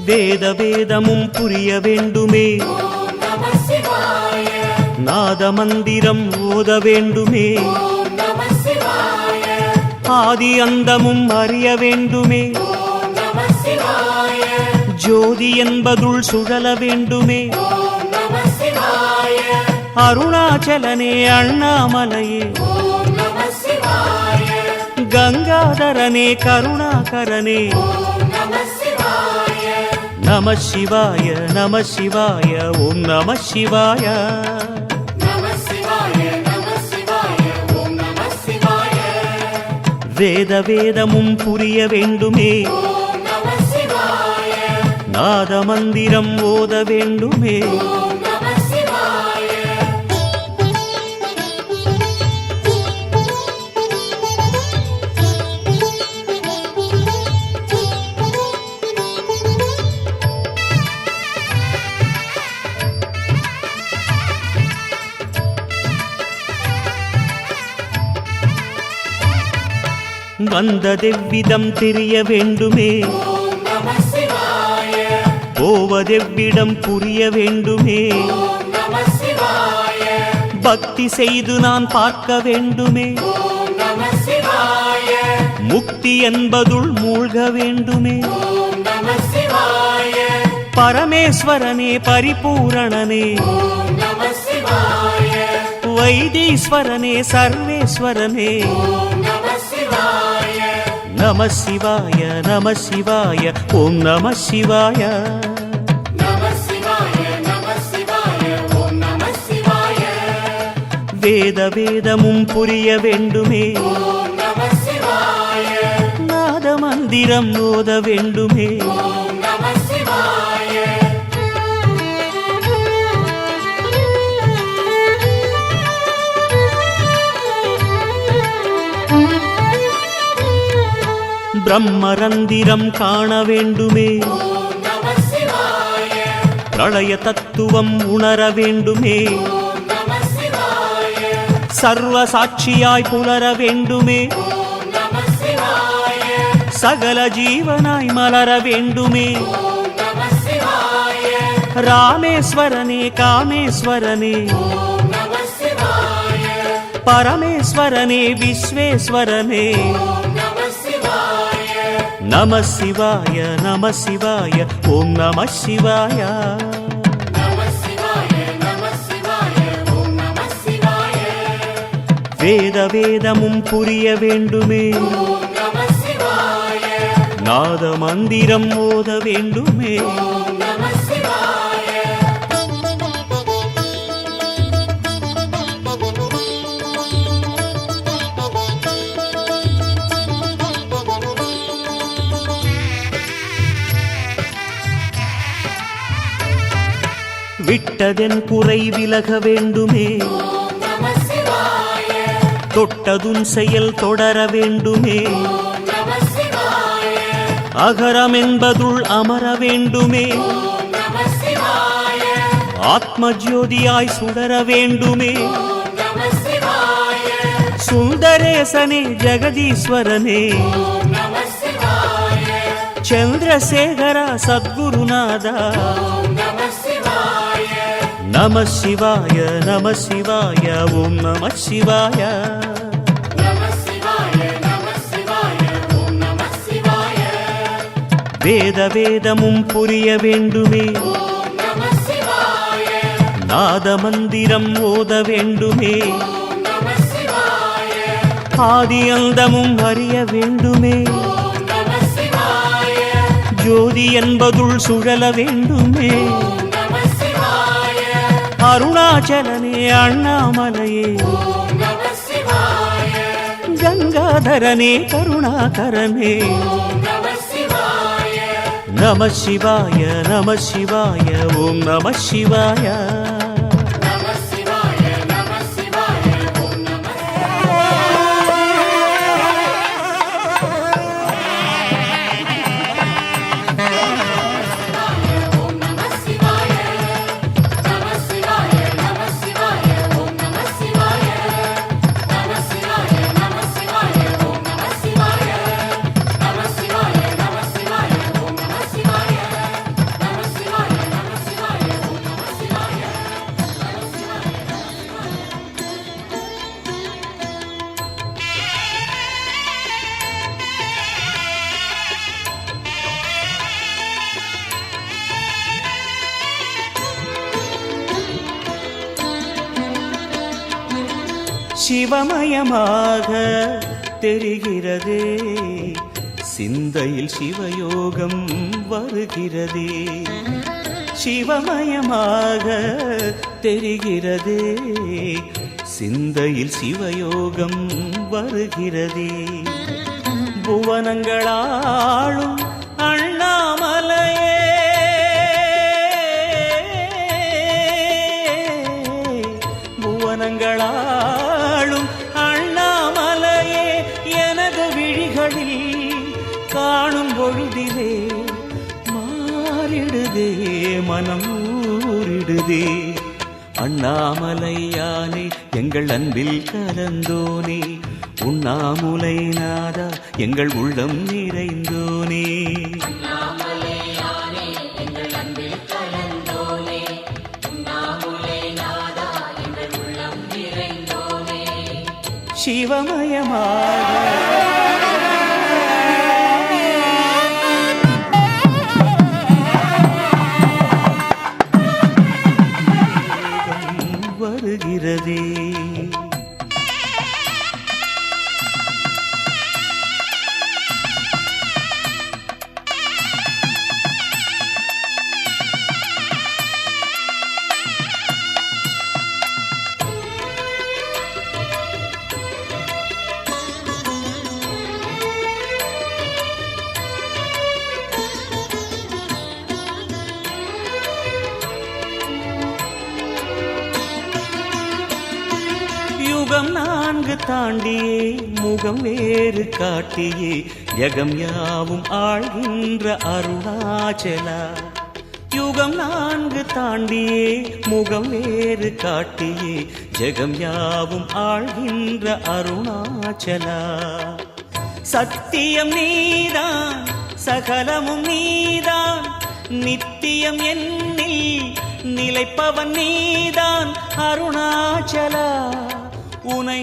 வேத வேதமும் புரிய வேண்டுமே, நாத மந்திரம் ஓத வேண்டுமே, ஆதி அந்தமும் அறிய வேண்டுமே, ஜோதி என்பதுள் சுழல வேண்டுமே, அருணாச்சலனே அண்ணாமலையே, கங்காதரனே கருணாகரனே, நம சிவாய நம சிவாய ஓம் நம சிவாய. வேத வேதமும் புரிய வேண்டுமே, நாத மந்திரம் ஓத வேண்டுமே, வந்ததெவ்விதம் தெரிய வேண்டுமே, போவதெவ்விடம் புரிய வேண்டுமே, பக்தி செய்து நான் பார்க்க வேண்டுமே, முக்தி என்பதுள் மூழ்க வேண்டுமே, பரமேஸ்வரனே பரிபூரணனே, வைத்தீஸ்வரனே சர்வேஸ்வரனே, நம சிவாய நம சிவாய ஓம் நம சிவாய. வேத வேதமும் புரிய வேண்டுமே, நாத மந்திரம் ஓத வேண்டுமே, பிரம்மரந்திரம் காண வேண்டுமே, பிரளய தத்துவம் உணர வேண்டுமே, சர்வ சாட்சியாய் புலர வேண்டுமே, சகல ஜீவனாய் மலர வேண்டுமே, ராமேஸ்வரனே காமேஸ்வரனே, பரமேஸ்வரனே விஸ்வேஸ்வரனே, நம சிவாய நம சிவாய ஓம் நம சிவாய. வேத வேதமும் புரிய வேண்டுமே, நாத மந்திரம் ஓத வேண்டுமே, விட்டதென் குறை விலக வேண்டுமே, தொட்டதுன் செயல் தொடர வேண்டுமே, அகரம் என்பதுள் அமர வேண்டுமே, ஆத்ம ஜோதியாய் சுடர வேண்டுமே, சுந்தரேசனே ஜெகதீஸ்வரனே, சந்திரசேகரா சத்குருநாதா, நம சிவாய நம சிவாய ஓம் நம சிவாய. வேத வேதமும் புரிய வேண்டுமே, நாத மந்திரம் ஓத வேண்டுமே, ஆதி அந்தமும் அறிய வேண்டுமே, ஜோதி என்பதுள் சுழல வேண்டுமே, அருணாச்சலனே அண்ணாமலையே, கங்காதரனே கருணாகரனே, நம சிவாய நம சிவாய ஓம் நம சிவாய. சிவமயமாக தெரிகிறதே, சிந்தையில் சிவயோகம் வருகிறதே. சிவமயமாக தெரிகிறதே, சிந்தையில் சிவயோகம் வருகிறதே. புவனங்களாளும் அண்ணாமலையே, புவனங்களாளும் அண்ணாமலையே, எனது விழிகளில் காணும் பொழுதிலே மாறிடுதே மனம் ஊரிடுதே. அண்ணாமலையானே எங்கள் அன்பில் கலந்தோனே, உண்ணாமுலை நாதா எங்கள் உள்ளம் நிறைந்தோனே. சிவமயமாக வருகிறதே. யுகம் 4 தாண்டியே முகம் வேறு காட்டியே, யகம் யாவும் ஆழ்கின்ற அருணாச்சலா. யுகம் 4 தாண்டியே முகம் வேறு காட்டியே, ஜெகம் யாவும் ஆழ்கின்ற அருணாச்சலா. சத்தியம் நீதான் சகலமும் நீதான், நித்தியம் என்னில் நிலைப்பவன் நீதான் அருணாச்சலா. உனை